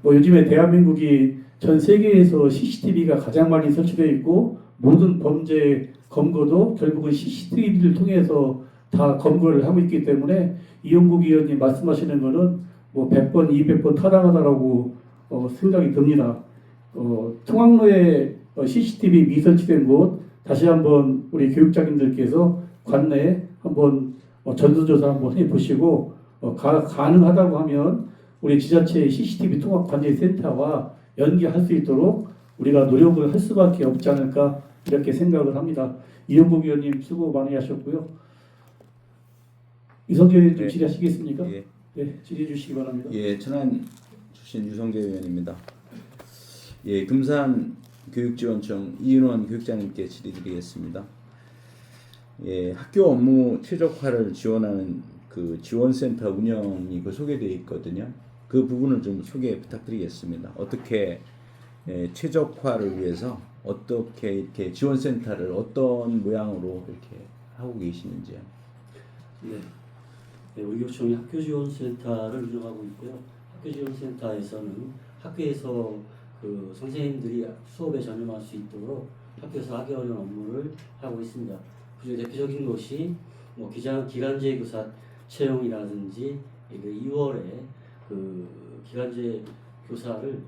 뭐 요즘에 대한민국이 전 세계에서 CCTV가 가장 많이 설치되어 있고 모든 범죄 검거도 결국은 CCTV를 통해서 다 검거를 하고 있기 때문에 이용국 의원님 말씀하시는 거는 뭐 100번, 200번 타당하다라고 생각이 듭니다. 통학로에 CCTV 미설치된 곳 다시 한번 우리 교육장님들께서 관내에 한번 전수조사 한번 해보시고 가능하다고 하면 우리 지자체의 CCTV 통합 관제센터와 연계할 수 있도록 우리가 노력을 할 수밖에 없지 않을까 이렇게 생각을 합니다. 이용국 의원님 수고 많이 하셨고요. 이성재 의원님 좀 네. 질의하시겠습니까? 예. 네, 질의해 주시기 바랍니다. 예, 천안 출신 유성재 의원입니다. 예, 금산 교육지원청 이인원 교육장님께 질의드리겠습니다. 예, 학교 업무 최적화를 지원하는 그 지원센터 운영이 소개되어 있거든요. 그 부분을 좀 소개 부탁드리겠습니다. 어떻게 최적화를 위해서 어떻게 이렇게 지원센터를 어떤 모양으로 이렇게 하고 계시는지요? 네. 네, 우리 교육청이 학교지원센터를 운영하고 있고요. 학교지원센터에서는 학교에서 그 선생님들이 수업에 전념할 수 있도록 학교에서 하기 어려운 업무를 하고 있습니다. 그중 대표적인 것이 뭐 기간제 교사 채용이라든지 2월에 그 기간제 교사를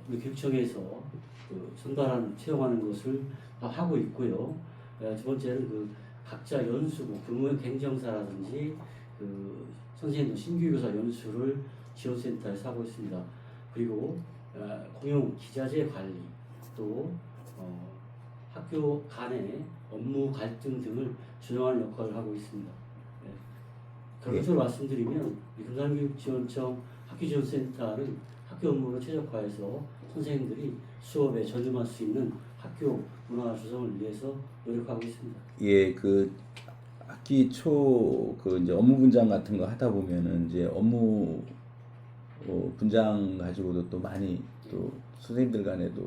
우리 교육청에서 그 선발한 채용하는 것을 하고 있고요. 두 번째는 그 각자 연수고 근무 행정사라든지 그 선생님들 신규교사 연수를 지원센터에서 하고 있습니다. 그리고 공용 기자재 관리 또 학교 간의 업무 갈등 등을 조정하는 역할을 하고 있습니다. 네. 결론적으로 말씀드리면 금산교육지원청 학교지원센터는 학교 업무를 최적화해서 선생님들이 수업에 전념할 수 있는 학교 문화 조성을 위해서 노력하고 있습니다. 예, 그 학기 초 그 이제 업무 분장 같은 거 하다 보면은 이제 업무 분장 가지고도 또 많이 또 선생님들 간에도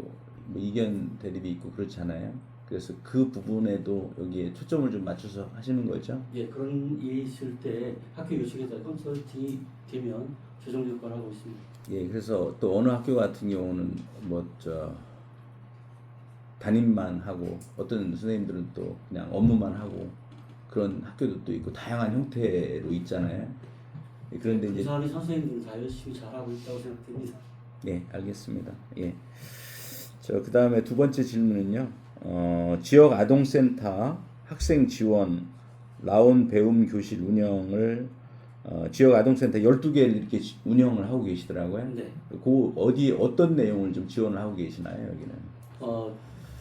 뭐 이견 대립이 있고 그렇잖아요. 그래서 그 부분에도 여기에 초점을 좀 맞춰서 하시는 거죠? 예, 그런 일이 있을 때 학교 교육청에서 컨설팅이 되면 조정 역할을 하고 있습니다. 예, 그래서 또 어느 학교 같은 경우는 담임만 하고 어떤 선생님들은 또 그냥 업무만 하고 그런 학교도 또 있고 다양한 형태로 있잖아요. 예, 그런데 이제 부산의 선생님들은 다 열심히 잘하고 있다고 생각됩니다. 예, 알겠습니다. 예. 그 다음에 두 번째 질문은요. 지역 아동센터 학생 지원 라온 배움 교실 운영을 지역 아동센터 12개를 이렇게 운영을 하고 계시더라고요. 네. 그 어떤 내용을 좀 지원을 하고 계시나요, 여기는?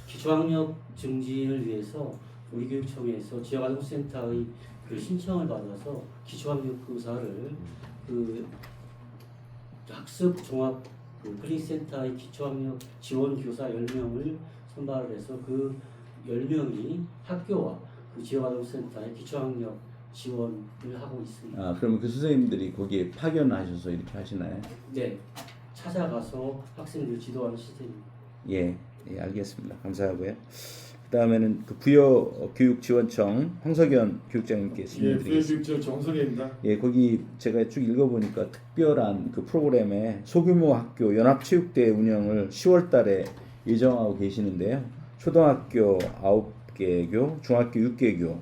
기초학력 증진을 위해서 우리 교육청에서 지역아동센터의 그 신청을 받아서 기초학력 교사를 그 학습 종합 그 클릭센터의 기초학력 지원 교사 10명을 선발을 해서 그 10명이 학교와 그 지역아동센터의 기초학력 지원을 하고 있습니다. 아, 그러면 그 선생님들이 거기에 파견하셔서 이렇게 하시나요? 네, 찾아가서 학생들 지도하는 시스템입니다. 예, 예, 알겠습니다. 감사하고요. 그 다음에는 그 부여교육지원청 황석연 교육장님께 예, 질문드리겠습니다. 부여교육청 정석입니다. 예, 거기 제가 쭉 읽어보니까 특별한 그 프로그램에 소규모 학교 연합체육대회 운영을 10월달에 예정하고 계시는데요. 초등학교 9개교, 중학교 6개교,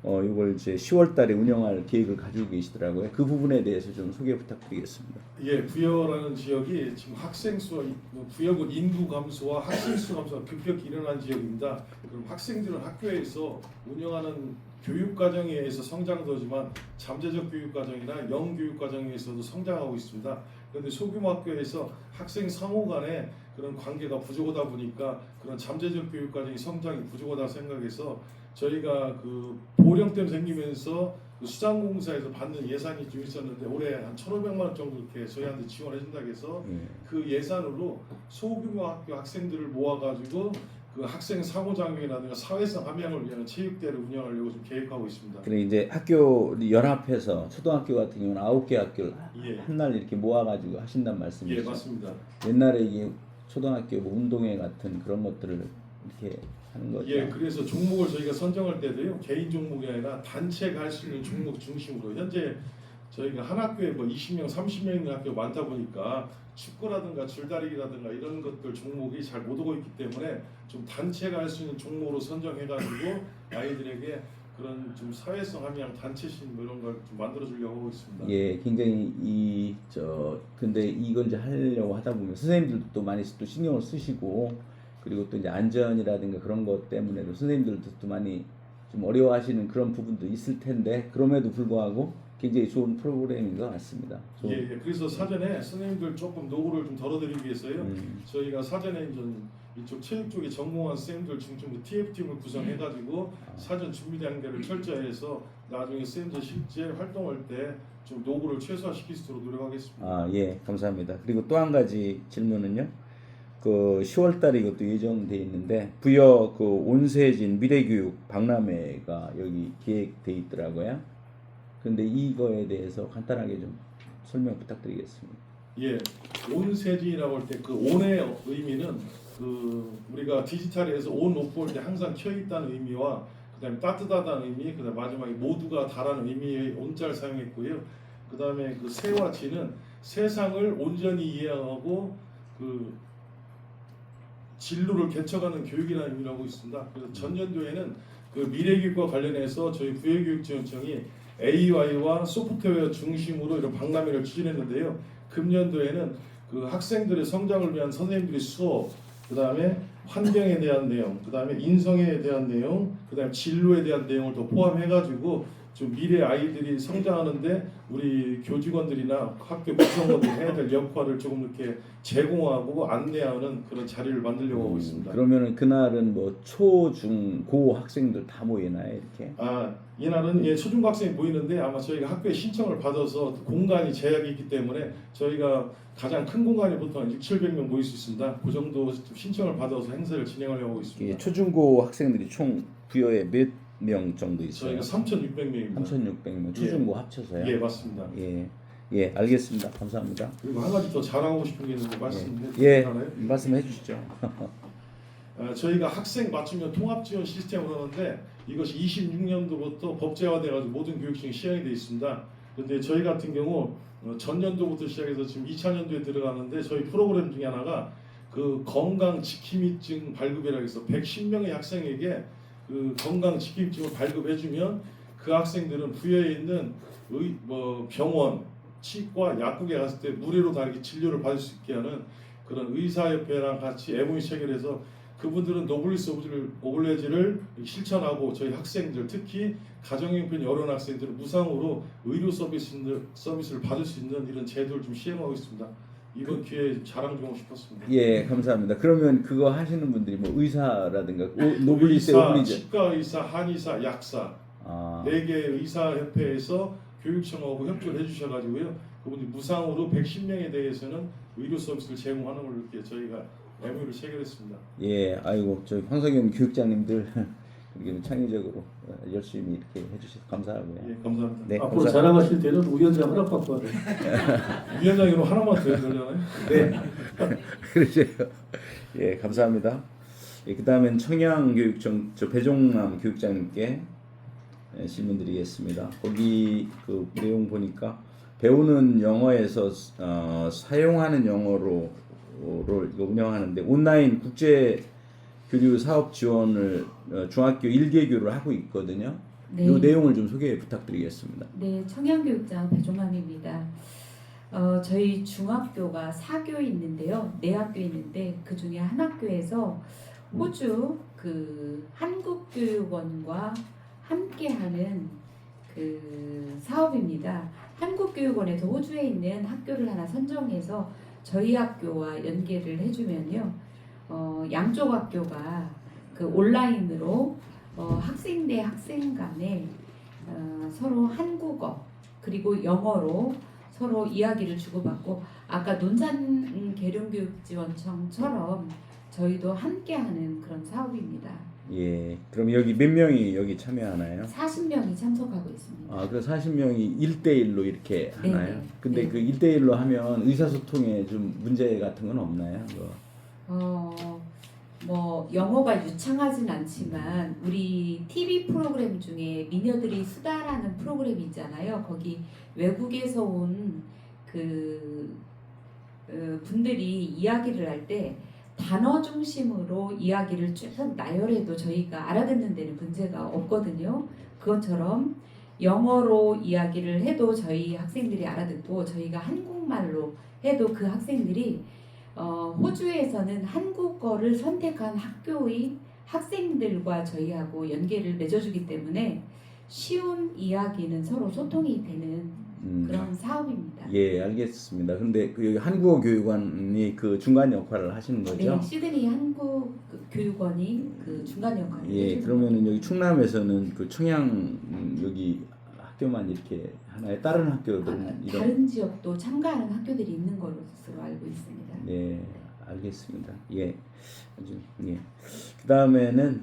이걸 이제 10월달에 운영할 계획을 가지고 계시더라고요. 그 부분에 대해서 좀 소개 부탁드리겠습니다. 예, 부여라는 지역이 지금 학생 수와 부여군 인구 감소와 학생 수 감소가 급격히 일어난 지역입니다. 그럼 학생들은 학교에서 운영하는 교육 과정에서 성장도지만 잠재적 교육 과정이나 영 교육 과정에서도 성장하고 있습니다. 그런데 소규모 학교에서 학생 상호 간에 그런 관계가 부족하다 보니까 그런 잠재적 교육 과정이 성장이 부족하다 생각해서 저희가 그 보령 때문에 생기면서 그 수장공사에서 받는 예산이 좀 있었는데 올해 한 1,500만 원 정도 이렇게 저희한테 지원해 준다고 해서 그 예산으로 소규모 학교 학생들을 모아가지고 그 학생 상호작용이라든가 사회성 함양을 위한 체육대회를 운영하려고 좀 계획하고 있습니다. 그래 이제 학교 연합해서 초등학교 같은 경우는 9개 학교를 예. 한날 이렇게 모아가지고 하신단 말씀이시죠? 예, 맞습니다. 옛날에 이게 초등학교 뭐 운동회 같은 그런 것들을 이렇게 하는 거죠. 예, 그래서 종목을 저희가 선정할 때도요 개인 종목이 아니라 단체가 할 수 있는 종목 중심으로 현재 저희가 한 학교에 뭐 20명, 30명 있는 학교가 많다 보니까 축구라든가 줄다리기라든가 이런 것들 종목이 잘 못 오고 있기 때문에 좀 단체가 할 수 있는 종목으로 선정해가지고 아이들에게 그런 좀 사회성 함양 단체심 뭐 이런 걸 좀 만들어 주려고 하고 있습니다. 예, 굉장히 근데 이걸 이제 하려고 하다 보면 선생님들도 또 많이 또 신경을 쓰시고 그리고 또 이제 안전이라든가 그런 것 때문에도 선생님들도 또 많이 좀 어려워하시는 그런 부분도 있을 텐데 그럼에도 불구하고 굉장히 좋은 프로그램인 것 같습니다. 예. 그래서 사전에 선생님들 조금 노고를 좀 덜어드리기 위해서요. 음. 저희가 사전에 이쪽 체육 쪽에 전공한 선생님들 중심으로 TF팀을 구성해가지고 사전 준비 단계를 철저히 해서 나중에 선생님들 실제 활동할 때 좀 노고를 최소화시킬 수 있도록 노력하겠습니다. 아, 예, 감사합니다. 그리고 또 한 가지 질문은요. 그 10월 달에 이것도 예정돼 있는데 부여 그 온세진 미래교육 박람회가 여기 기획돼 있더라고요. 근데 이거에 대해서 간단하게 좀 설명 부탁드리겠습니다. 예, 온세진이라고 할 때 그 온의 의미는 그 우리가 디지털에서 온 오프 할 때 항상 켜 있다는 의미와 그다음에 따뜻하다는 의미, 그다음 마지막에 모두가 다라는 의미의 온자를 사용했고요. 그다음에 그 세와 지는 세상을 온전히 이해하고 그 진로를 개척하는 교육이라는 의미를 하고 있습니다. 그래서 전년도에는 그 미래교육과 관련해서 저희 부여교육지원청이 AI와 소프트웨어 중심으로 이런 박람회를 추진했는데요. 금년도에는 그 학생들의 성장을 위한 선생님들의 수업, 그 다음에 환경에 대한 내용, 그 다음에 인성에 대한 내용, 그 다음에 진로에 대한 내용을 더 포함해가지고 좀 미래 아이들이 성장하는데 우리 교직원들이나 학교 구성원들이 해야 될 역할을 조금 이렇게 제공하고 안내하는 그런 자리를 만들려고 하고 있습니다. 그러면은 그날은 뭐 초, 중, 고 학생들 다 모이나요, 이렇게? 이날은 초중고 학생이 모이는데 아마 저희가 학교에 신청을 받아서 공간이 제약이 있기 때문에 저희가 가장 큰 공간이 보통 한 600~700명 모일 수 있습니다. 그 정도 신청을 받아서 행사를 진행하려고 하고 있습니다. 예, 초중고 학생들이 총 부여에 몇 명 정도 있어요? 저희가 3,600명입니다. 3,600명, 초중고 합쳐서요? 예, 맞습니다. 예, 알겠습니다. 감사합니다. 그리고 한 가지 더 자랑하고 싶은 게 있는데 말씀해 예, 주시나요? 말씀해 주시죠. 저희가 학생 맞춤형 통합 지원 시스템을 하는데 이것이 26년도부터 법제화돼가지고 모든 교육청이 시행이 되어 있습니다. 그런데 저희 같은 경우 전년도부터 시작해서 지금 2차년도에 들어가는데 저희 프로그램 중에 하나가 그 건강 지킴이증 발급이라고 해서 110명의 학생에게 그 건강 지킴이증을 발급해주면 그 학생들은 부여에 있는 병원, 치과, 약국에 갔을 때 무료로 다 이렇게 진료를 받을 수 있게 하는 그런 의사협회랑 같이 MOU 체결해서 그분들은 노블리스 오블레지를 실천하고 저희 학생들 특히 가정형편 어려운 학생들은 무상으로 의료 서비스를 받을 수 있는 이런 제도를 좀 시행하고 있습니다. 이번 기회에 자랑 좀 하고 싶었습니다. 예, 감사합니다. 그러면 그거 하시는 분들이 뭐 의사라든가 노블리스 의사, 오블리제 치과 의사, 한의사, 약사 4개 의사협회에서 교육청하고 협조를 해주셔가지고요. 그분들이 무상으로 110명에 대해서는 의료 서비스를 제공하는 걸로 이렇게 저희가 MOU를 체결했습니다. 예, 아이고 저희 황석영 교육장님들 이렇게 창의적으로 열심히 이렇게 해주셔서 감사하고요. 예, 감사합니다. 네, 앞으로 감사합니다. 자랑하실 때는 위원장 허락받고 하세요. 위원장으로 하나만 더 해주려나요? 네. 그러세요. 예, 감사합니다. 예, 그다음엔 청양교육청 저 배종남 교육장님께 질문드리겠습니다. 거기 그 내용 보니까 배우는 영어에서 사용하는 영어를 운영하는데 온라인 국제 교류 사업 지원을 중학교 1개교를 하고 있거든요. 네. 이 내용을 좀 소개 부탁드리겠습니다. 네, 청양교육장 배종맘입니다. 저희 중학교가 4교 있는데요. 4학교 있는데 그 중에 한 학교에서 호주 그 한국교육원과 함께하는 그 사업입니다. 한국교육원에서 호주에 있는 학교를 하나 선정해서 저희 학교와 연계를 해주면요. 양쪽 학교가 그 온라인으로 학생 대 학생 간에 서로 한국어 그리고 영어로 서로 이야기를 주고받고 아까 논산 계룡교육지원청처럼 저희도 함께하는 그런 사업입니다. 예, 그럼 여기 몇 명이 여기 참여하나요? 40명이 참석하고 있습니다. 아, 그 40명이 1대1로 이렇게 하나요? 네네. 근데 네. 그 1대1로 하면 의사소통에 좀 문제 같은 건 없나요? 뭐 영어가 유창하진 않지만 우리 TV 프로그램 중에 미녀들이 수다라는 프로그램이 있잖아요. 거기 외국에서 온 그 분들이 이야기를 할 때 단어 중심으로 이야기를 쭉 나열해도 저희가 알아듣는 데는 문제가 없거든요. 그것처럼 영어로 이야기를 해도 저희 학생들이 알아듣고 저희가 한국말로 해도 그 학생들이 호주에서는 한국어를 선택한 학교의 학생들과 저희하고 연계를 맺어주기 때문에 쉬운 이야기는 서로 소통이 되는 그런 사업입니다. 예, 알겠습니다. 근데 그 여기 한국어 교육원이 그 중간 역할을 하시는 거죠? 네, 시드니 한국 교육원이 그 중간 역할을 예, 해주는 그러면은 여기 충남에서는 그 청양 여기 학교만 이렇게 하나의 다른 학교들은 이런 다른 지역도 참가하는 학교들이 있는 것으로 알고 있습니다. 네, 알겠습니다. 예, 아주 예. 그 다음에는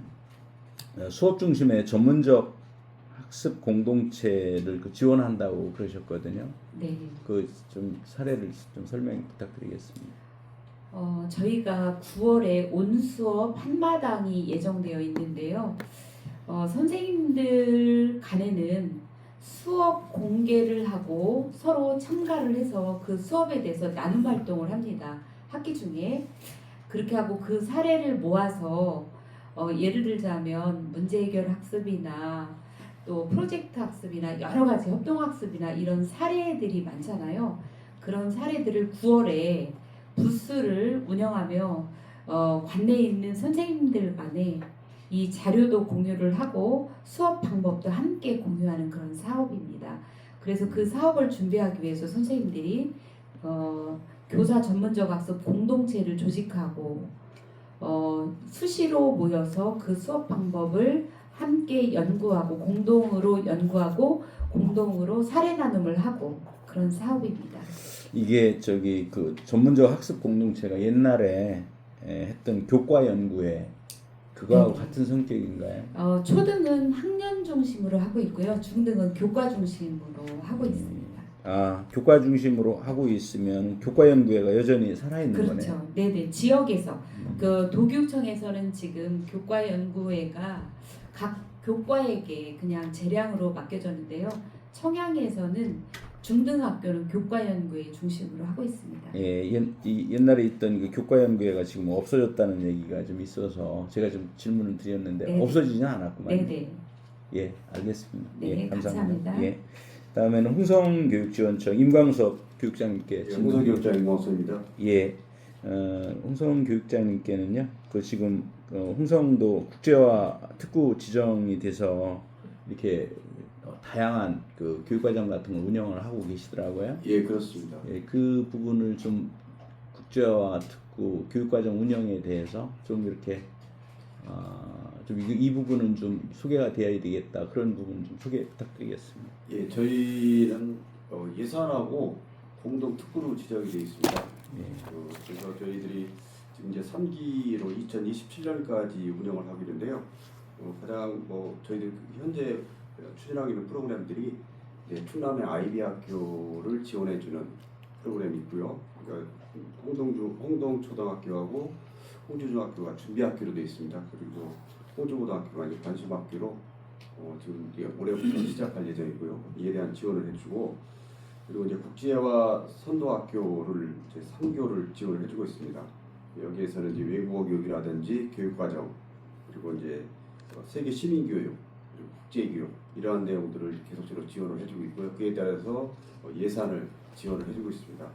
수업 중심의 전문적 학습 공동체를 그 지원한다고 그러셨거든요. 네. 그 좀 사례를 좀 설명 부탁드리겠습니다. 저희가 9월에 온 수업 한마당이 예정되어 있는데요. 선생님들 간에는 수업 공개를 하고 서로 참가를 해서 그 수업에 대해서 나눔 활동을 합니다. 학기 중에. 그렇게 하고 그 사례를 모아서 예를 들자면 문제 해결 학습이나 또 프로젝트 학습이나 여러 가지 협동 학습이나 이런 사례들이 많잖아요. 그런 사례들을 9월에 부스를 운영하며 관내에 있는 선생님들 간에 이 자료도 공유를 하고 수업 방법도 함께 공유하는 그런 사업입니다. 그래서 그 사업을 준비하기 위해서 선생님들이 교사 전문적 학습 공동체를 조직하고 수시로 모여서 그 수업 방법을 함께 연구하고 공동으로 사례 나눔을 하고 그런 사업입니다. 이게 저기 그 전문적 학습 공동체가 옛날에 했던 교과 연구회 그거하고 같은 성격인가요? 초등은 학년 중심으로 하고 있고요. 중등은 교과 중심으로 하고 있습니다. 아, 교과 중심으로 하고 있으면 교과 연구회가 여전히 살아있는 거네요. 그렇죠. 네네. 지역에서 그 도교육청에서는 지금 교과 연구회가 각 교과에게 그냥 재량으로 맡겨졌는데요. 청양에서는 중등학교는 교과 연구회 중심으로 하고 있습니다. 예, 옛날에 있던 그 교과 연구회가 지금 없어졌다는 얘기가 좀 있어서 제가 좀 질문을 드렸는데 네네. 없어지지는 않았구만. 네네. 예, 알겠습니다. 네, 예, 감사합니다. 감사합니다. 예, 다음에는 홍성교육지원청 임광섭 교육장님께 질문 홍성교육장 임광섭입니다. 예, 홍성 교육장님께는요, 그 지금 홍성도 국제화 특구 지정이 돼서 이렇게 다양한 그 교육과정 같은 걸 운영을 하고 계시더라고요. 예, 그렇습니다. 예, 그 부분을 좀 국제화 특구 교육과정 운영에 대해서 좀 이렇게 좀 이 부분은 좀 소개가 되어야 되겠다 그런 부분 좀 소개 부탁드리겠습니다. 예, 저희는 예산하고 공동 특구로 지정이 되어 있습니다. 예. 그래서 저희들이 지금 이제 3기로 2027년까지 운영을 하고 있는데요. 가장 저희들 현재 추진하고 있는 프로그램들이 이제 충남의 아이비 학교를 지원해주는 프로그램이 있고요. 그러니까 홍동초등학교하고 홍주중학교가 준비학교로 되어 있습니다. 그리고 홍주고등학교가 이제 관심학교로 지금 올해부터 시작할 예정이고요. 이에 대한 지원을 해주고 그리고 이제 국제화 선도학교를 이제 3교를 지원을 해주고 있습니다. 여기에서는 이제 외국어 교육이라든지 교육과정 그리고 이제 세계 시민교육 그리고 국제교육 이러한 내용들을 계속적으로 지원을 해주고 있고요. 그에 따라서 예산을 지원을 해주고 있습니다.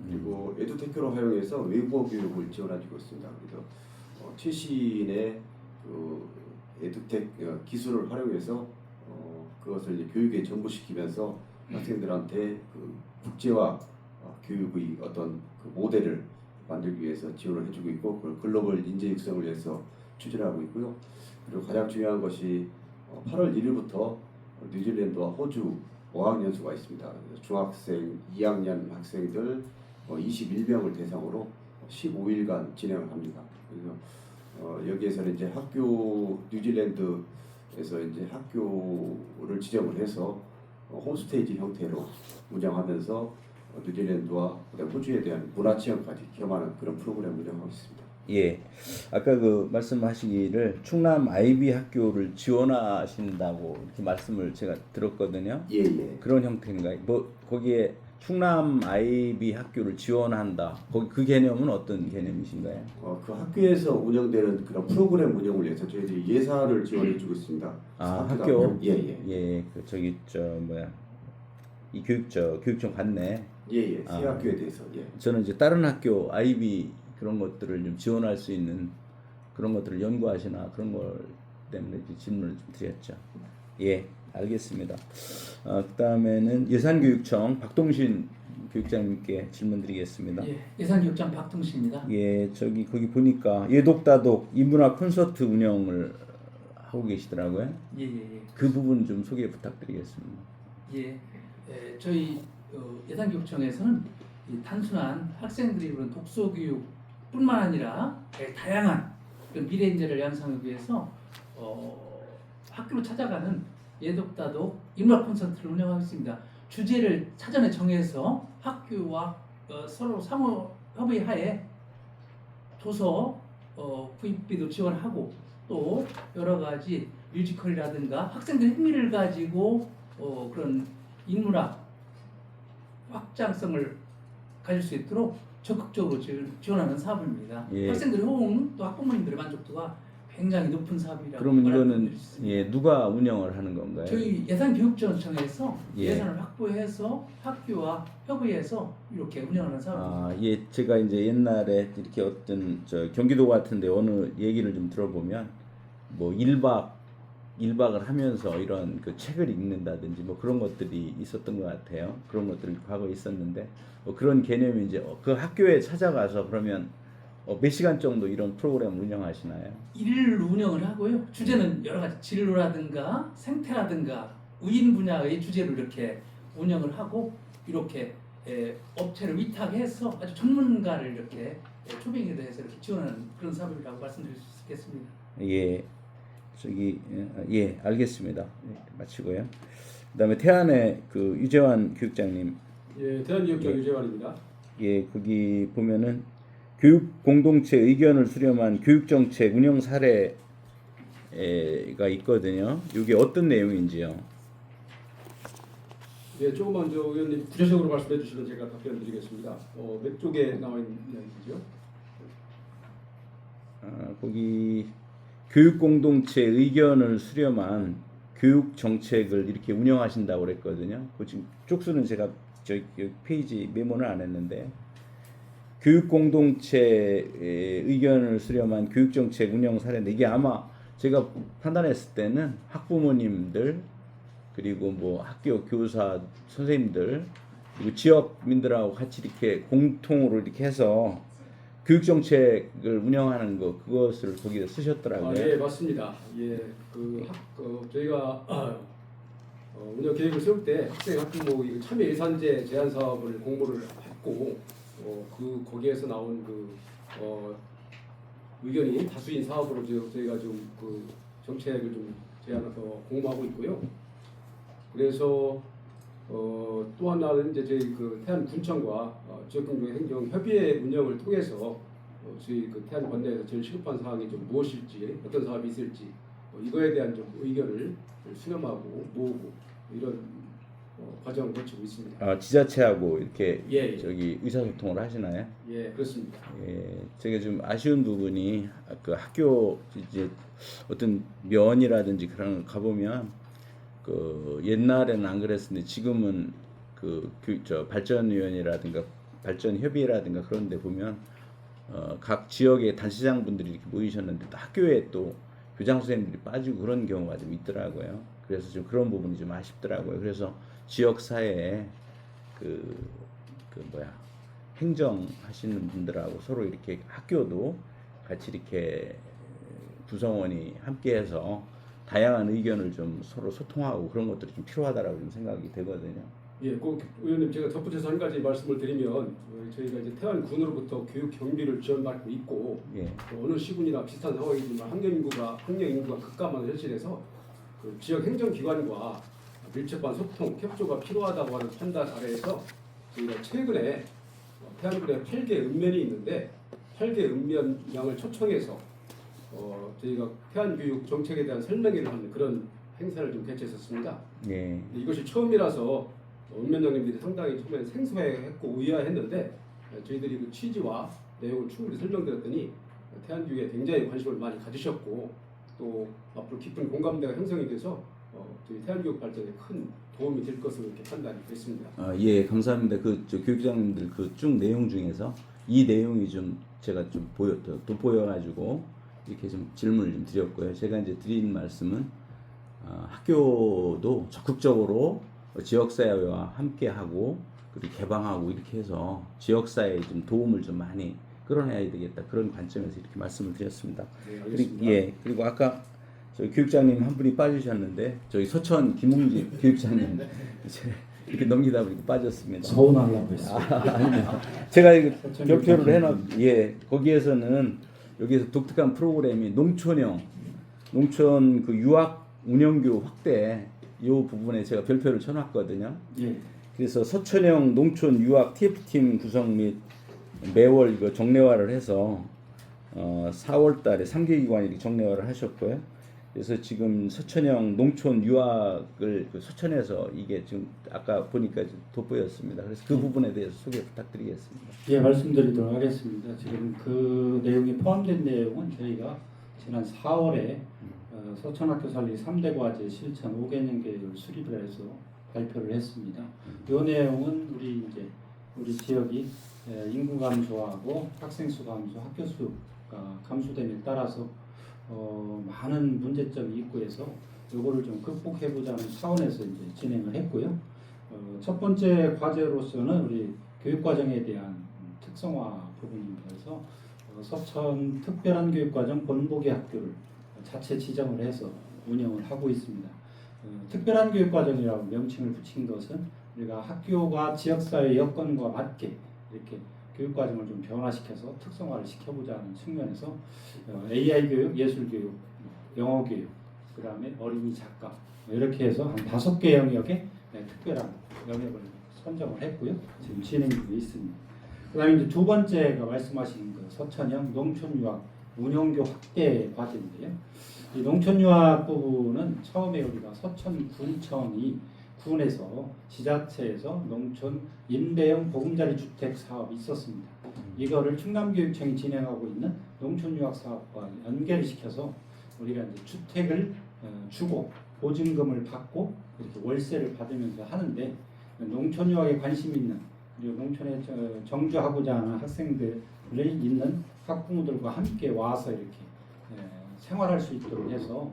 그리고 에듀테크를 활용해서 외국어 교육을 지원해주고 있습니다. 그래서 최신의 그 에듀텍 기술을 활용해서 그것을 이제 교육에 전부시키면서 학생들한테 그 국제화 교육의 어떤 그 모델을 만들기 위해서 지원을 해주고 있고 그걸 글로벌 인재 육성을 위해서 추진하고 있고요. 그리고 가장 중요한 것이 8월 1일부터 뉴질랜드와 호주 어학연수가 있습니다. 중학생 2학년 학생들 21명을 대상으로 15일간 진행을 합니다. 그래서 여기에서는 이제 뉴질랜드에서 이제 학교를 지정을 해서 홈스테이지 형태로 운영하면서 뉴질랜드와 호주에 대한 문화 체험까지 겸하는 그런 프로그램을 운영하고 있습니다. 예. 아까 그 말씀하시기를 충남 IB 학교를 지원하신다고 이렇게 말씀을 제가 들었거든요. 예, 예. 그런 형태인가요? 뭐 거기에 충남 IB 학교를 지원한다. 거기 그 개념은 어떤 개념이신가요? 그 학교에서 운영되는 그런 프로그램 운영을 위해서 저희들이 예산을 지원해주고 있습니다. 아, 학교가- 학교? 예, 예. 예, 그 저기 저 뭐야 이 교육청 갔네. 예, 예. 새 아. 학교에 대해서 예. 저는 이제 다른 학교 IB 그런 것들을 좀 지원할 수 있는 그런 것들을 연구하시나 그런 걸 때문에 이제 질문을 좀 드렸죠. 예, 알겠습니다. 그다음에는 예산교육청 박동신 교육장님께 질문드리겠습니다. 예, 예산교육장 박동식입니다. 예, 저기 거기 보니까 예독다독 인문학 콘서트 운영을 하고 계시더라고요. 예, 예, 예. 그 부분 좀 소개 부탁드리겠습니다. 예, 저희 예산교육청에서는 이 단순한 학생들이 그런 독서교육뿐만 아니라 다양한 그런 미래 인재를 양성하기 위해서 학교로 찾아가는 예독다독 인문학 콘서트를 운영하고 있습니다. 주제를 사전에 정해서 학교와 서로 상호 협의하에 도서 구입비도 지원하고 또 여러 가지 뮤지컬이라든가 학생들의 흥미를 가지고 그런 인문학 확장성을 가질 수 있도록 적극적으로 지원하는 사업입니다. 예. 학생들의 호응 또 학부모님들의 만족도가 굉장히 높은 사업이라고 그러면 이거는 말씀드릴 수 있습니다. 예, 누가 운영을 하는 건가요? 저희 예산교육청에서 예. 예산을 확보해서 학교와 협의해서 이렇게 운영하는 사업입니다. 아, 예, 제가 이제 옛날에 이렇게 어떤 저 경기도 같은데 어느 얘기를 좀 들어보면 뭐 1박을 하면서 이런 그 책을 읽는다든지 뭐 그런 것들이 있었던 것 같아요. 그런 것들이 과거에 있었는데 그런 개념이 이제 그 학교에 찾아가서 그러면 몇 시간 정도 이런 프로그램을 운영하시나요? 일일 운영을 하고요. 주제는 여러 가지 진로라든가 생태라든가 의인 분야의 주제로 이렇게 운영을 하고 이렇게 업체를 위탁해서 아주 전문가를 이렇게 초빙에 대해서 이렇게 지원하는 그런 사업이라고 말씀드릴 수 있겠습니다. 예, 저기 예, 알겠습니다. 예, 마치고요. 그다음에 태안의 그 유재환 교육장님, 예, 대한교육청 예. 유재환입니다. 예, 거기 보면은 교육 공동체 의견을 수렴한 교육정책 운영 사례가 있거든요. 이게 어떤 내용인지요? 예, 조금만 저 의원님 구체적으로 말씀해 주시면 제가 답변드리겠습니다. 몇 쪽에 나와 있는 이야기죠? 거기 교육 공동체 의견을 수렴한 교육 정책을 이렇게 운영하신다고 그랬거든요. 그 지금 쪽수는 제가 여기 페이지 메모는 안 했는데 교육 공동체 의견을 수렴한 교육 정책 운영 사례인데 이게 아마 제가 판단했을 때는 학부모님들 그리고 뭐 학교 교사 선생님들 그리고 지역민들하고 같이 이렇게 공통으로 이렇게 해서 교육 정책을 운영하는 거 그것을 거기다 쓰셨더라고요. 예, 맞습니다. 예, 저희가 운영 계획을 세울 때 학생 학부모 참여 예산제 제한 사업을 공모를 했고 거기에서 나온 의견이 다수인 사업으로 저희가 지금 그 정책을 좀 공모하고 있고요. 그래서 또 하나는 이제 저희 그 태안군청과 지역경제행정협의회 운영을 통해서 저희 그 태안 관내에서 제일 시급한 사항이 좀 무엇일지 어떤 사업이 있을지 이거에 대한 좀 의견을 수렴하고 모으고 이런 과정을 거치고 있습니다. 아, 지자체하고 이렇게 예. 저기 의사소통을 하시나요? 예, 그렇습니다. 예, 제가 좀 아쉬운 부분이 그 학교 이제 어떤 면이라든지 그런 거 가보면 그 옛날에는 안 그랬는데 지금은 저 발전위원회라든가 발전협의회라든가 그런 데 보면 각 지역의 단체장 분들이 이렇게 모이셨는데 또 학교에 또 교장 선생님들이 빠지고 그런 경우가 좀 있더라고요. 그래서 좀 그런 부분이 좀 아쉽더라고요. 그래서 지역 사회에 행정하시는 분들하고 서로 이렇게 학교도 같이 이렇게 구성원이 함께해서 다양한 의견을 좀 서로 소통하고 그런 것들이 좀 필요하다라고 좀 생각이 되거든요. 예, 꼭 의원님 제가 덧붙여서 한 가지 말씀을 드리면 저희가 이제 태안군으로부터 교육 경비를 지원받고 있고 예, 어느 시군이나 비슷한 상황이지만 학령 인구가 급감하는 현실에서 그 지역 행정기관과 밀접한 소통, 협조가 필요하다고 하는 판단 아래에서 저희가 최근에 태안군에 8개 읍면이 있는데 8개 읍면장을 초청해서 저희가 태안교육 정책에 대한 설명회를 하는 그런 행사를 좀 개최했었습니다. 예. 이것이 처음이라서 읍면장님들이 상당히 처음에 생소해했고 의아했는데 저희들이 그 취지와 내용을 충분히 설명드렸더니 태안교육에 굉장히 관심을 많이 가지셨고 또 앞으로 깊은 공감대가 형성이 돼서 저희 태안교육 발전에 큰 도움이 될 것으로 이렇게 판단이 됐습니다. 예, 감사합니다. 저 교육장님들 그 쭉 내용 중에서 이 내용이 좀 제가 좀 돋보여가지고 이렇게 좀 질문을 좀 드렸고요. 제가 이제 드린 말씀은 학교도 적극적으로 지역사회와 함께하고 그리고 개방하고 이렇게 해서 지역사회에 좀 도움을 좀 많이 끌어내야 되겠다 그런 관점에서 이렇게 말씀을 드렸습니다. 네, 알겠습니다. 그리고 아까 저희 교육장님 한 분이 빠지셨는데 저희 서천 김웅지 교육장님 이렇게 넘기다 보니까 빠졌습니다. 서운하려고 했어요. 아닙니다. 제가 이거 서천 결표를 교육장님. 거기에서는 여기서 독특한 프로그램이 농촌 그 유학 운영교 확대 이 부분에 제가 별표를 쳐놨거든요. 예. 그래서 서천형 농촌 유학 TF팀 구성 및 매월 이거 정례화를 해서 4월달에 3개 기관이 이렇게 정례화를 하셨고요. 그래서 지금 서천형 농촌 유학을 그 서천에서 이게 지금 아까 보니까 좀 돋보였습니다. 그래서 그 부분에 대해서 소개 부탁드리겠습니다. 예, 말씀드리도록 하겠습니다. 지금 그 내용이 포함된 내용은 저희가 지난 4월에 서천학교 살리기 3대 과제 실천 5개년 계획을 수립을 해서 발표를 했습니다. 이 내용은 우리 지역이 인구 감소하고 학생 수 감소, 학교 수가 감소됨에 따라서 많은 문제점이 있고 해서 이거를 좀 극복해보자는 차원에서 이제 진행을 했고요. 첫 번째 과제로서는 우리 교육과정에 대한 특성화 부분이면서 서천 특별한 교육과정 본보기 학교를 자체 지정을 해서 운영을 하고 있습니다. 특별한 교육과정이라고 명칭을 붙인 것은 우리가 학교가 지역사회 여건과 맞게 이렇게 교육과정을 좀 변화시켜서 특성화를 시켜보자는 측면에서 AI 교육, 예술 교육, 영어 교육, 그 다음에 어린이 작가 이렇게 해서 한 5개 영역에 특별한 영역을 선정을 했고요. 지금 진행 중에 있습니다. 그 다음에 이제 두 번째가 말씀하신 그 서천형 농촌유학 운영교 확대 과제인데요. 이 농촌유학 부분은 처음에 우리가 서천군청이 군에서 지자체에서 농촌 임대형 보금자리 주택 사업이 있었습니다. 이거를 충남교육청이 진행하고 있는 농촌유학 사업과 연계를 시켜서 우리가 이제 주택을 주고 보증금을 받고 이렇게 월세를 받으면서 하는데 농촌유학에 관심 있는 그리고 농촌에 정주하고자 하는 학생들이 있는 학부모들과 함께 와서 이렇게 생활할 수 있도록 해서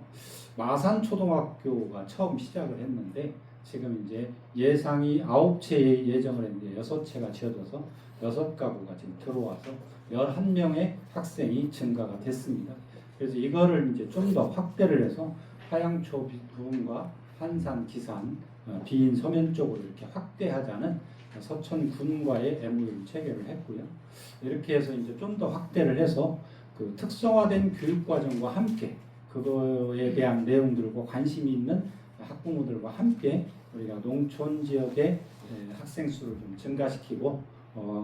마산초등학교가 처음 시작을 했는데 지금 이제 예상이 9채 예정을 했는데 6채가 지어져서 6가구가 지금 들어와서 11명의 학생이 증가가 됐습니다. 그래서 이거를 이제 좀 더 확대를 해서 화양초 부분과 한산, 기산, 비인 서면 쪽으로 이렇게 확대하자는 서천군과의 MOU를 체결을 했고요. 이렇게 해서 이제 좀 더 확대를 해서 그 특성화된 교육과정과 함께 그거에 대한 내용들과 관심이 있는 학부모들과 함께 우리가 농촌 지역의 학생 수를 좀 증가시키고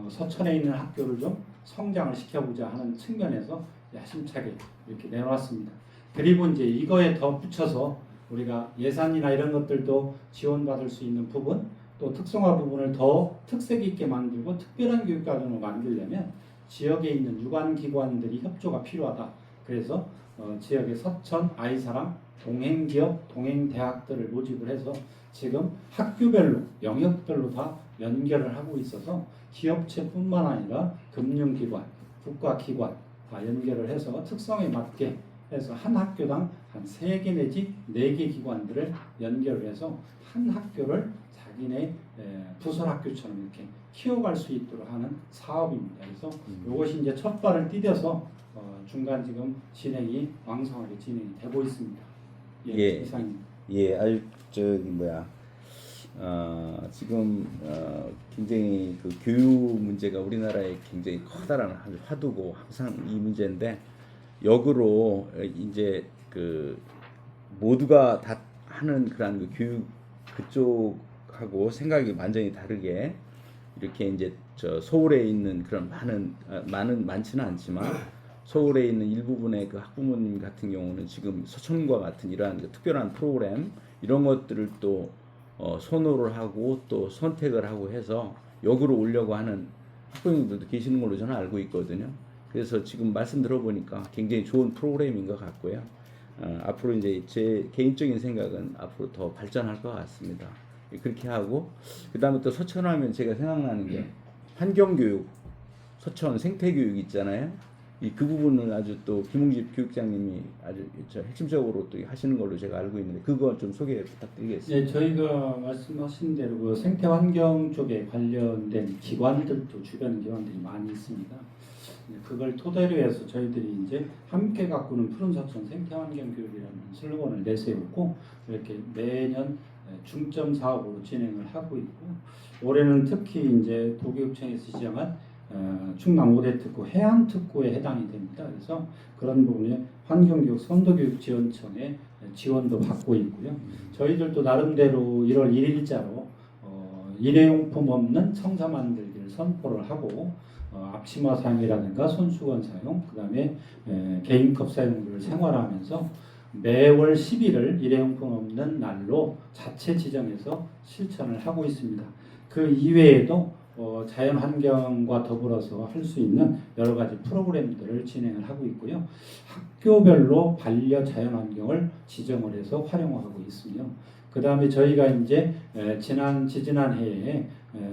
서천에 있는 학교를 좀 성장을 시켜보자 하는 측면에서 야심차게 이렇게 내놓았습니다. 그리고 이제 이거에 더 붙여서 우리가 예산이나 이런 것들도 지원받을 수 있는 부분 또 특성화 부분을 더 특색 있게 만들고 특별한 교육과정을 만들려면 지역에 있는 유관기관들이 협조가 필요하다. 그래서 지역의 서천, 아이사랑, 동행기업, 동행대학들을 모집을 해서 지금 학교별로, 영역별로 다 연결을 하고 있어서 기업체뿐만 아니라 금융기관, 국가기관 다 연결을 해서 특성에 맞게 해서 한 학교당 한 3개 내지 4개 기관들을 연결을 해서 한 학교를 자기네 부설학교처럼 이렇게 키워갈 수 있도록 하는 사업입니다. 그래서 이것이 이제 첫 발을 디뎌서 중간 지금 진행이 왕성하게 진행이 되고 있습니다. 예. 이상입니다. 예, 아주 지금 굉장히 그 교육 문제가 우리나라에 굉장히 커다란 화두고 항상 이 문제인데 역으로 이제 그 모두가 다 하는 그런 그 교육 그쪽하고 생각이 완전히 다르게 이렇게 이제 저 서울에 있는 그런 많지는 않지만 서울에 있는 일부분의 그 학부모님 같은 경우는 지금 서천과 같은 이러한 그 특별한 프로그램 이런 것들을 또 선호를 하고 또 선택을 하고 해서 여기로 오려고 하는 학부모님들도 계시는 걸로 저는 알고 있거든요. 그래서 지금 말씀 들어보니까 굉장히 좋은 프로그램인 것 같고요. 앞으로 이제 제 개인적인 생각은 앞으로 더 발전할 것 같습니다. 그렇게 하고 그 다음에 또 서천하면 제가 생각나는 게 환경교육, 서천 생태교육 있잖아요. 그 부분을 아주 또 김웅집 교육장님이 아주 핵심적으로 또 하시는 걸로 제가 알고 있는데 그거 좀 소개 부탁드리겠습니다. 네, 저희가 말씀하신 대로 그 생태 환경 쪽에 관련된 기관들도 주변 기관들이 많이 있습니다. 그걸 토대로 해서 저희들이 이제 함께 가꾸는 푸른 서천 생태 환경 교육이라는 슬로건을 내세우고 이렇게 매년 중점 사업으로 진행을 하고 있고 올해는 특히 이제 도교육청에서 시작한 충남 5대 특구 해안 특구에 해당이 됩니다. 그래서 그런 부분에 환경교육 선도교육 지원청에 지원도 받고 있고요. 저희들도 나름대로 1월 1일자로 일회용품 없는 청사 만들기를 선포를 하고 앞치마 사용이라든가 손수건 사용, 그 다음에 개인컵 사용을 생활화하면서 매월 10일을 일회용품 없는 날로 자체 지정해서 실천을 하고 있습니다. 그 이외에도 자연환경과 더불어서 할 수 있는 여러 가지 프로그램들을 진행을 하고 있고요. 학교별로 반려 자연환경을 지정을 해서 활용하고 있으며 그 다음에 저희가 이제 지지난 해에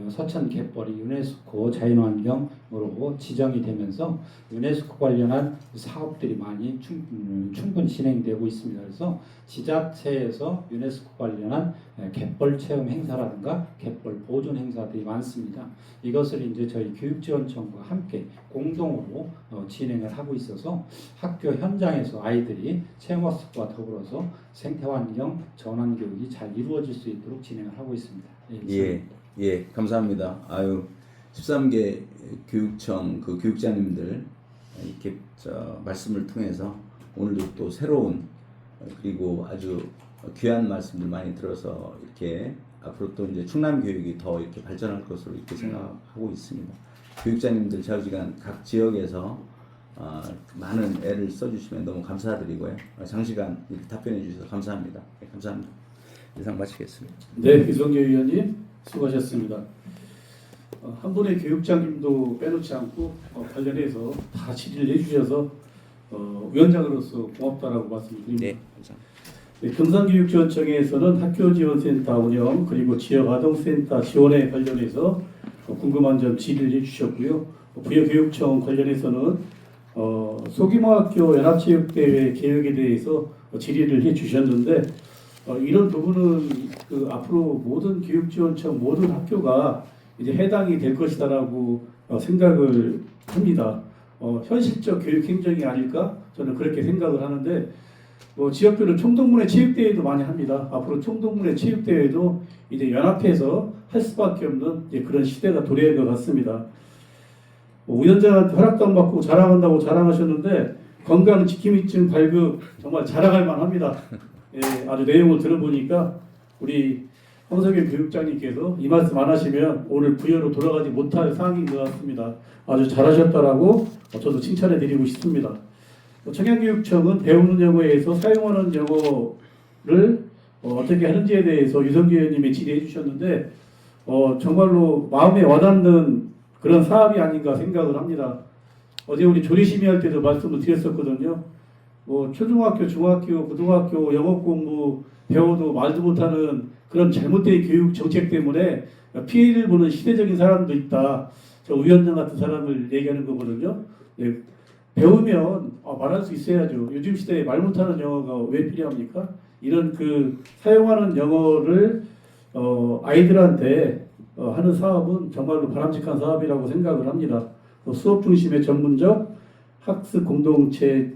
서천 갯벌이 유네스코 자연환경으로 지정이 되면서 유네스코 관련한 사업들이 많이 충분히 진행되고 있습니다. 그래서 지자체에서 유네스코 관련한 갯벌 체험 행사라든가 갯벌 보존 행사들이 많습니다. 이것을 이제 저희 교육지원청과 함께 공동으로 진행을 하고 있어서 학교 현장에서 아이들이 체험학습과 더불어서 생태환경 전환 교육이 잘 이루어질 수 있도록 진행을 하고 있습니다. 예, 감사합니다. 13개 교육청 그 교육자님들 이렇게 말씀을 통해서 오늘도 또 새로운 그리고 아주 귀한 말씀들 많이 들어서 이렇게 앞으로 또 이제 충남 교육이 더 이렇게 발전할 것으로 이렇게 생각하고 있습니다. 교육자님들 저지간 각 지역에서 많은 애를 써주시면 너무 감사드리고요. 장시간 이렇게 답변해 주셔서 감사합니다. 네, 감사합니다. 이상 마치겠습니다. 네, 이성계 위원님 수고하셨습니다. 한 분의 교육장님도 빼놓지 않고 관련해서 다 질의를 해주셔서 위원장으로서 고맙다라고 말씀드립니다. 네, 감사합니다. 네, 금산교육지원청에서는 학교지원센터 운영 그리고 지역아동센터 지원에 관련해서 궁금한 점 질의를 해주셨고요. 부여교육청 관련해서는 소규모학교 연합체육대회 계획에 대해서 질의를 해주셨는데 이런 부분은 그 앞으로 모든 교육지원청 모든 학교가 이제 해당이 될 것이다라고 생각을 합니다. 현실적 교육 행정이 아닐까 저는 그렇게 생각을 하는데 지역별로 총동문회 체육대회도 많이 합니다. 앞으로 총동문회 체육대회도 이제 연합해서 할 수밖에 없는 이제 그런 시대가 도래할 것 같습니다. 위원장한테 허락도 안 받고 자랑한다고 자랑하셨는데 건강 지킴이증 발급 정말 자랑할 만합니다. 예, 아주 내용을 들어보니까 우리 황석현 교육장님께서 이 말씀 안 하시면 오늘 부여로 돌아가지 못할 상황인 것 같습니다. 아주 잘하셨다라고 저도 칭찬해 드리고 싶습니다. 청양교육청은 배우는 영어에서 사용하는 영어를 어떻게 하는지에 대해서 유성기 의원님이 질의해 주셨는데 정말로 마음에 와닿는 그런 사업이 아닌가 생각을 합니다. 어제 우리 조리심의 할 때도 말씀을 드렸었거든요. 초중학교, 중학교, 고등학교 영어 공부 배워도 말도 못하는 그런 잘못된 교육 정책 때문에 피해를 보는 시대적인 사람도 있다. 저 위원장 같은 사람을 얘기하는 거거든요. 네, 배우면 말할 수 있어야죠. 요즘 시대에 말 못하는 영어가 왜 필요합니까? 이런 그 사용하는 영어를 아이들한테 하는 사업은 정말로 바람직한 사업이라고 생각을 합니다. 수업 중심의 전문적 학습 공동체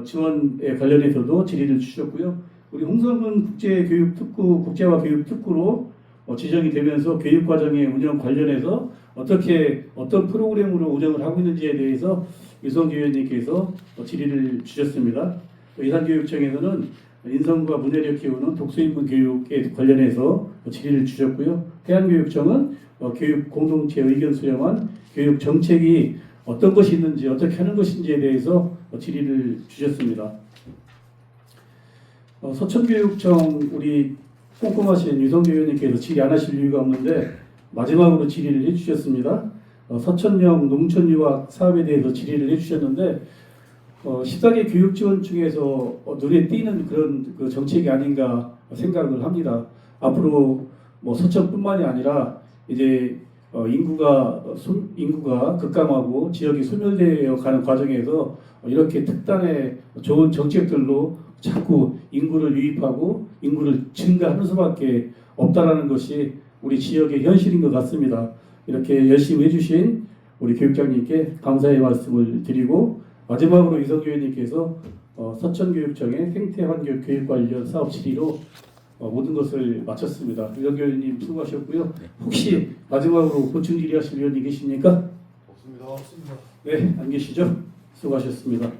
지원에 관련해서도 질의를 주셨고요. 우리 홍성근 국제교육특구 국제화 교육특구로 지정이 되면서 교육과정의 운영 관련해서 어떤 프로그램으로 운영을 하고 있는지에 대해서 유성기 의원님께서 질의를 주셨습니다. 이산교육청에서는 인성과 문해력 키우는 독서인문 교육에 관련해서 질의를 주셨고요. 대한교육청은 교육 공동체 의견 수렴한 교육 정책이 어떤 것이 있는지 어떻게 하는 것인지에 대해서 질의를 주셨습니다. 서천교육청 우리 꼼꼼하신 유성규 의원님께서 질의 안 하실 이유가 없는데 마지막으로 질의를 해주셨습니다. 서천형 농촌유학 사업에 대해서 질의를 해주셨는데 14개 교육지원 중에서 눈에 띄는 그런 그 정책이 아닌가 생각을 합니다. 앞으로 뭐 서천뿐만이 아니라 이제 인구가 급감하고 지역이 소멸되어 가는 과정에서 이렇게 특단의 좋은 정책들로 자꾸 인구를 유입하고 인구를 증가하는 수밖에 없다라는 것이 우리 지역의 현실인 것 같습니다. 이렇게 열심히 해주신 우리 교육장님께 감사의 말씀을 드리고 마지막으로 이성규 의원님께서 서천교육청의 생태환경 교육 관련 사업 질의로 모든 것을 마쳤습니다. 이성규 의원님 수고하셨고요. 혹시 마지막으로 보충 질의하실 의원님 계십니까? 없습니다. 네, 안 계시죠? 수고하셨습니다.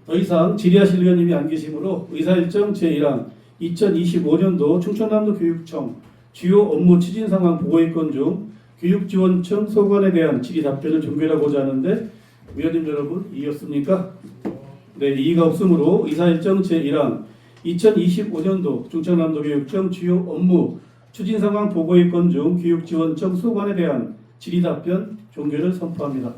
더 이상 질의하실 의원님이 안 계시므로 의사일정 제1항 2025년도 충청남도 교육청 주요 업무 추진 상황 보고의건 중 교육지원청 소관에 대한 질의 답변을 종결하고자 하는데 위원님 여러분 이의 없습니까? 네, 이의가 없으므로 의사일정 제1항 2025년도 충청남도 교육청 주요 업무 추진 상황 보고의건 중 교육지원청 소관에 대한 질의 답변 종결을 선포합니다.